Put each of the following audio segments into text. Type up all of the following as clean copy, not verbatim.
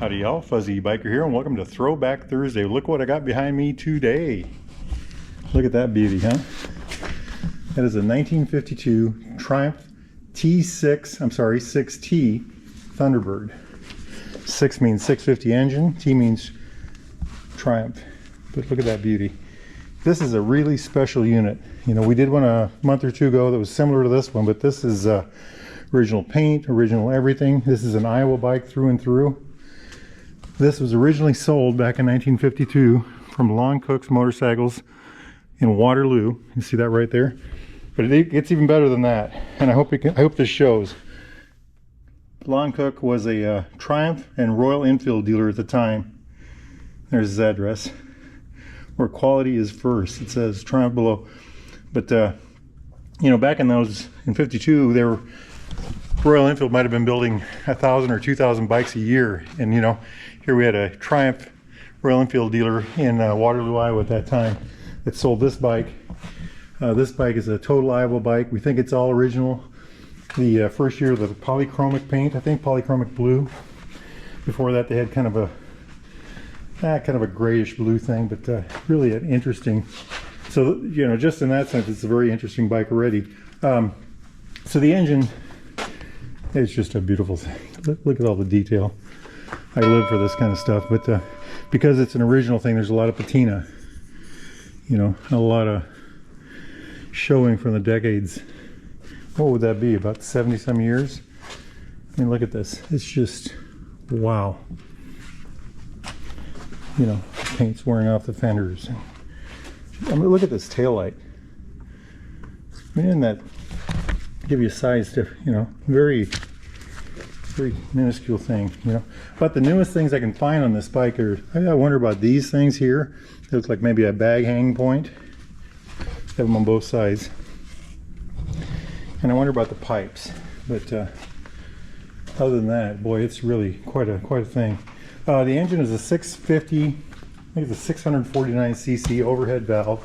Howdy y'all, Fuzzy Biker here, and welcome to Throwback Thursday. Look what I got behind me today. Look at that beauty, huh? That is a 1952 Triumph T6, 6T Thunderbird. 6 means 650 engine, T means Triumph. But look at that beauty. This is a really special unit. You know, we did one a month or two ago that was similar to this one, but this is original paint, original everything. This is an Iowa bike through and through. This was originally sold back in 1952 from Lon Cook's Motorcycles in Waterloo. You see that right there? But it gets even better than that, and I hope this shows. Lon Cook was a Triumph and Royal Enfield dealer at the time. There's his address, where quality is first. It says Triumph below. But you know, back in those, in 52, they were, Royal Enfield might have been building 1,000 or 2,000 bikes a year, and you know, here we had a Triumph Royal Enfield dealer in Waterloo, Iowa at that time that sold this bike. This bike is a total Iowa bike. We think it's all original. The first year, the polychromic paint, I think polychromic blue. Before that, they had kind of a grayish blue thing, but really an interesting. So you know, just in that sense, it's a very interesting bike already. So the engine is just a beautiful thing. Look at all the detail. I live for this kind of stuff, but because it's an original thing, there's a lot of patina. You know, a lot of showing from the decades. What would that be, about 70 some years? I mean, look at this. It's just, wow. You know, paint's wearing off the fenders. I mean, look at this taillight. I mean, doesn't that give you a size difference? You know, very minuscule thing, you know. But the newest things I can find on this bike are, I wonder about these things here. They look like maybe a bag hanging point. They have them on both sides. And I wonder about the pipes. But other than that, boy, it's really quite a thing. The engine is a 650, I think it's a 649 cc overhead valve.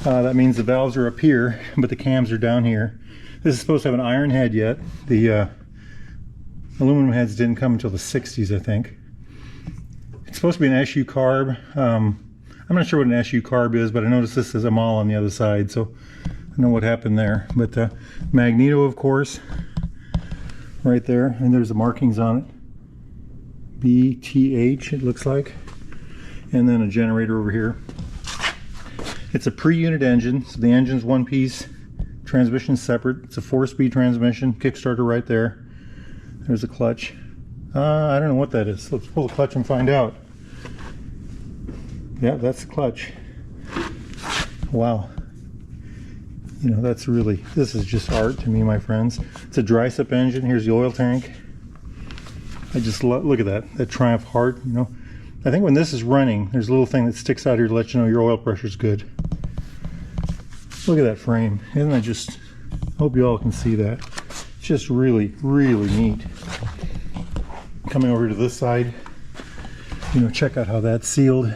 That means the valves are up here, but the cams are down here. This is supposed to have an iron head yet. The aluminum heads didn't come until the 60s, I think. It's supposed to be an SU carb. I'm not sure what an SU carb is, but I noticed this says Amal on the other side, so I know what happened there. But magneto, of course, right there, and there's the markings on it. BTH, it looks like. And then a generator over here. It's a pre-unit engine, so the engine's one piece, transmission separate. It's a 4-speed transmission, Kickstarter right there. There's a clutch. I don't know what that is. Let's pull the clutch and find out. Yeah, that's the clutch. Wow. You know, that's really, this is just art to me, my friends. It's a dry-sip engine. Here's the oil tank. I just look at that Triumph heart, you know. I think when this is running, there's a little thing that sticks out here to let you know your oil pressure's good. Look at that frame. Isn't that just, I hope you all can see that. It's just really neat. Coming over to this side, you know, check out how that's sealed.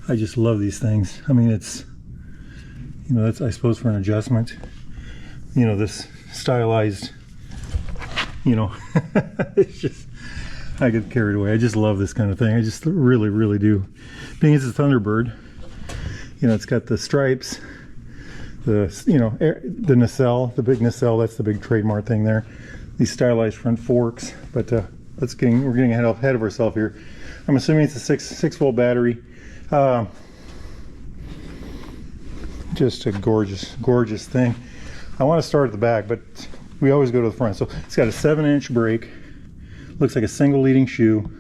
I just love these things. I mean, it's, you know, that's, I suppose, for an adjustment. You know, this stylized, you know, it's just, I get carried away. I just love this kind of thing. I just really do. Being it's a Thunderbird, you know, it's got the stripes, the, you know, the nacelle, the big nacelle, that's the big trademark thing there. These stylized front forks, but we're getting ahead of ourselves here. I'm assuming it's a 6 volt battery. Just a gorgeous thing. I want to start at the back, but we always go to the front. So it's got a 7-inch brake. Looks like a single leading shoe.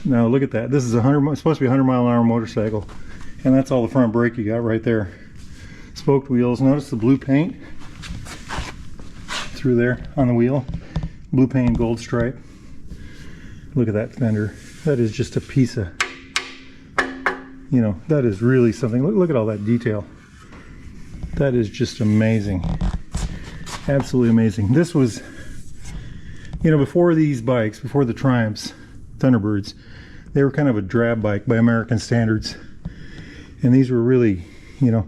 Now look at that. This is it's supposed to be a 100-mile-an-hour motorcycle, and that's all the front brake you got right there. Spoked wheels. Notice the blue paint through there on the wheel. Blue paint, gold stripe. Look at that fender. That is just a piece of, you know, that is really something. Look at all that detail. That is just amazing. Absolutely amazing. This was, you know, before these bikes, before the Triumphs, Thunderbirds, they were kind of a drab bike by American standards. And these were really, you know,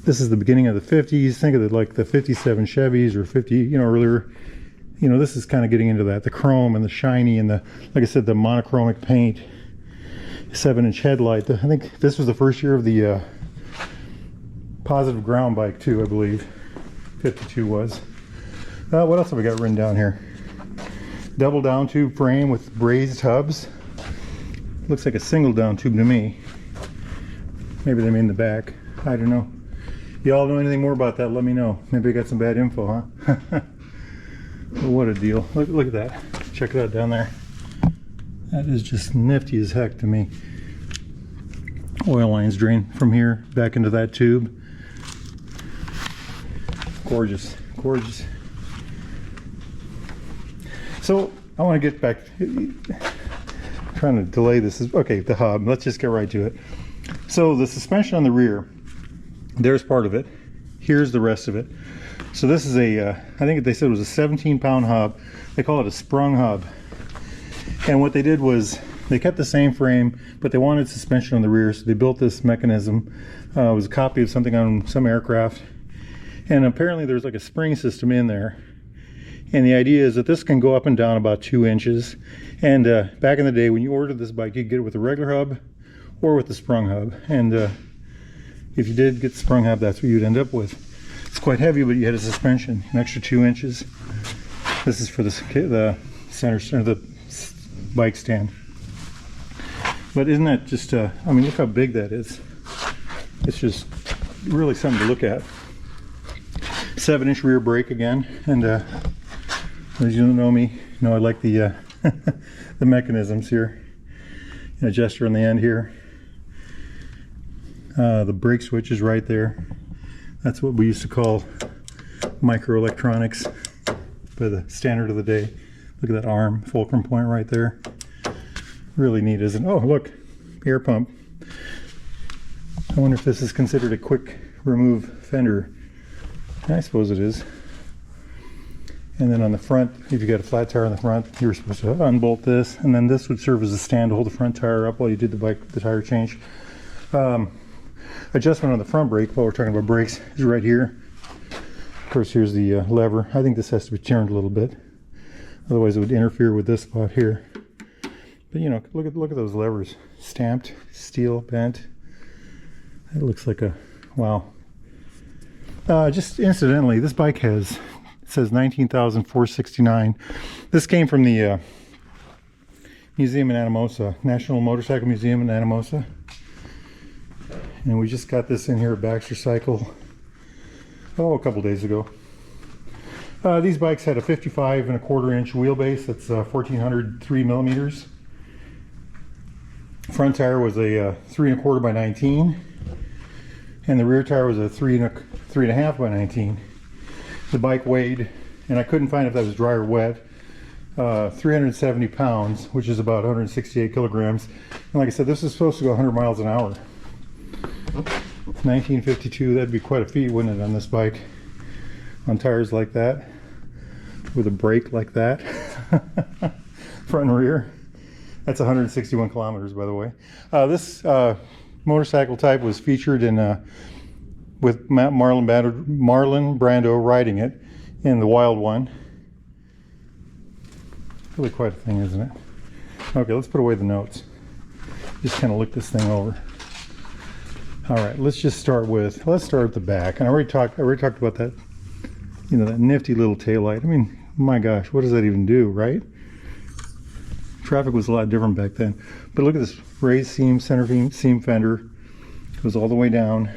this is the beginning of the 50s. Think of it like the 57 Chevys or 50, you know, earlier. you know, this is kind of getting into that, the chrome and the shiny and the, like I said, the monochromic paint. 7-inch headlight. I think this was the first year of the positive ground bike too, I believe. 52 was. What else have we got written down here? Double down tube frame with brazed hubs. Looks like a single down tube to me. Maybe they mean the back. I don't know. Y'all know anything more about that? Let me know. Maybe I got some bad info, huh? What a deal. Look at that. Check it out down there. That is just nifty as heck to me. Oil lines drain from here back into that tube. Gorgeous, gorgeous. So I want to get back, trying to delay this. Okay, the hub, let's just get right to it. So the suspension on the rear, there's part of it. Here's the rest of it. So this is a, I think they said it was a 17-pound hub. They call it a sprung hub. And what they did was they kept the same frame, but they wanted suspension on the rear, so they built this mechanism. It was a copy of something on some aircraft. And apparently there's like a spring system in there. And the idea is that this can go up and down about 2 inches. And back in the day when you ordered this bike, you could get it with a regular hub or with the sprung hub. And if you did get the sprung hub, that's what you'd end up with. It's quite heavy, but you had a suspension, an extra 2 inches. This is for the center, the bike stand. But isn't that just, I mean, look how big that is. It's just really something to look at. 7-inch rear brake again, and as you know me, you know I like the the mechanisms here. An adjuster on the end here. The brake switch is right there. That's what we used to call microelectronics by the standard of the day. Look at that arm, fulcrum point right there. Really neat, isn't it? Oh, look, air pump. I wonder if this is considered a quick remove fender. I suppose it is. And then on the front, if you got a flat tire on the front, you're supposed to unbolt this, and then this would serve as a stand to hold the front tire up while you did the tire change. Adjustment on the front brake, while we're talking about brakes, is right here. Of course, here's the lever. I think this has to be turned a little bit, otherwise it would interfere with this spot here. But you know, look at those levers, stamped, steel, bent. It looks like a wow. Just incidentally, this bike has, it says 19,469. This came from the museum in Anamosa, National Motorcycle Museum in Anamosa. And we just got this in here at Baxter Cycle, a couple days ago. These bikes had a 55.25-inch wheelbase. That's 1,403 millimeters. Front tire was a 3.25 by 19, and the rear tire was a 3.5 by 19. The bike weighed, and I couldn't find if that was dry or wet, 370 pounds, which is about 168 kilograms. And like I said, this is supposed to go 100 miles an hour. 1952, that'd be quite a feat, wouldn't it, on this bike? On tires like that, with a brake like that, front and rear. That's 161 kilometers, by the way. This motorcycle type was featured in with Marlon Brando riding it in The Wild One. Really quite a thing, isn't it? Okay, let's put away the notes. Just kind of look this thing over. All right, let's start with the back. And I already talked about that, you know, that nifty little taillight. I mean, my gosh, what does that even do, right? Traffic was a lot different back then. But look at this raised seam, center seam fender. It goes all the way down.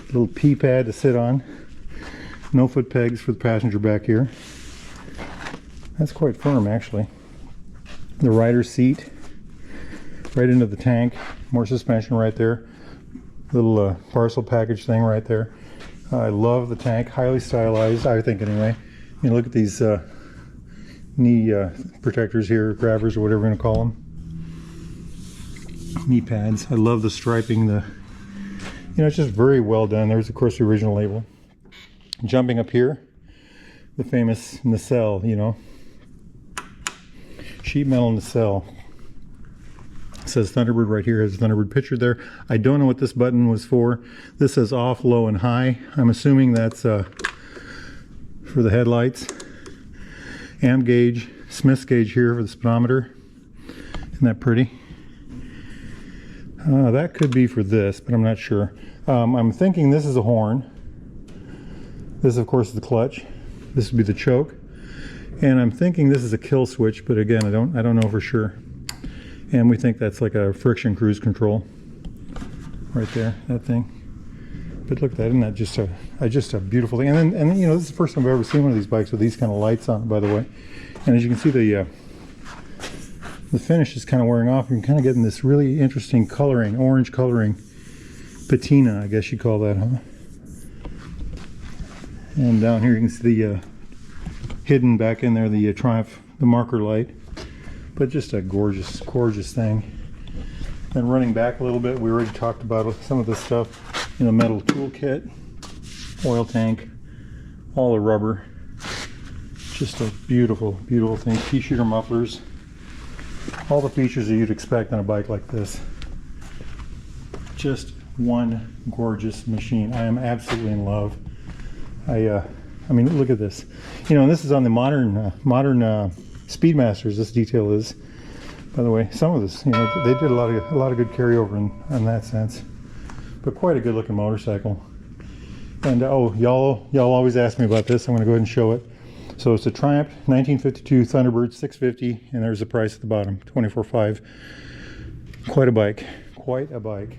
Little P pad to sit on. No foot pegs for the passenger back here. That's quite firm, actually. The rider's seat right into the tank. More suspension right there. Little parcel package thing right there. I love the tank, highly stylized, I think anyway. You know, look at these knee protectors here, grabbers or whatever we're going to call them. Knee pads. I love the striping. You know, it's just very well done. There's of course the original label. Jumping up here, the famous nacelle, you know, sheet metal nacelle. It says Thunderbird right here, has a Thunderbird picture there. I don't know what this button was for. This says off, low, and high. I'm assuming that's for the headlights. amp gauge, Smith's gauge here for the speedometer. Isn't that pretty? That could be for this, but I'm not sure. I'm thinking this is a horn. This, of course, is the clutch. This would be the choke. And I'm thinking this is a kill switch, but again, I don't know for sure. And we think that's like a friction cruise control. Right there, that thing. But look at that, isn't that just a beautiful thing? And then you know, this is the first time I've ever seen one of these bikes with these kind of lights on it, by the way. And as you can see, the finish is kind of wearing off. You can kind of get in this really interesting coloring, orange coloring, patina, I guess you call that, huh? And down here you can see the hidden back in there, the Triumph, the marker light. But just a gorgeous, gorgeous thing. And running back a little bit, we already talked about some of this stuff. You know, metal toolkit, oil tank, all the rubber. Just a beautiful, beautiful thing. T-shooter mufflers. All the features that you'd expect on a bike like this. Just one gorgeous machine. I am absolutely in love. I mean, look at this. You know, and this is on the modern Speedmasters. This detail is, by the way. Some of this, you know, they did a lot of good carryover in that sense. But quite a good looking motorcycle. And oh, y'all always ask me about this. I'm going to go ahead and show it. So it's a Triumph 1952 Thunderbird 650, and there's the price at the bottom, $24,500. Quite a bike, quite a bike.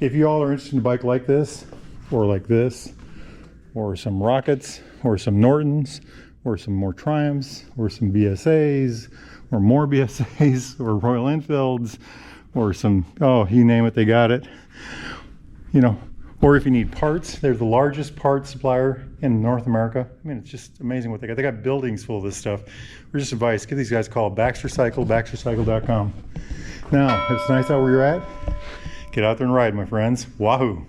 If you all are interested in a bike like this, or some Rockets, or some Nortons, or some more Triumphs, or some BSAs, or more BSAs, or Royal Enfields, or some, oh, you name it, they got it. You know, or if you need parts, they're the largest parts supplier in North America. I mean, it's just amazing what they got. They got buildings full of this stuff. Or just advice, give these guys a call, Baxter Cycle, baxtercycle.com. Now, if it's nice out where you're at, get out there and ride, my friends. Wahoo!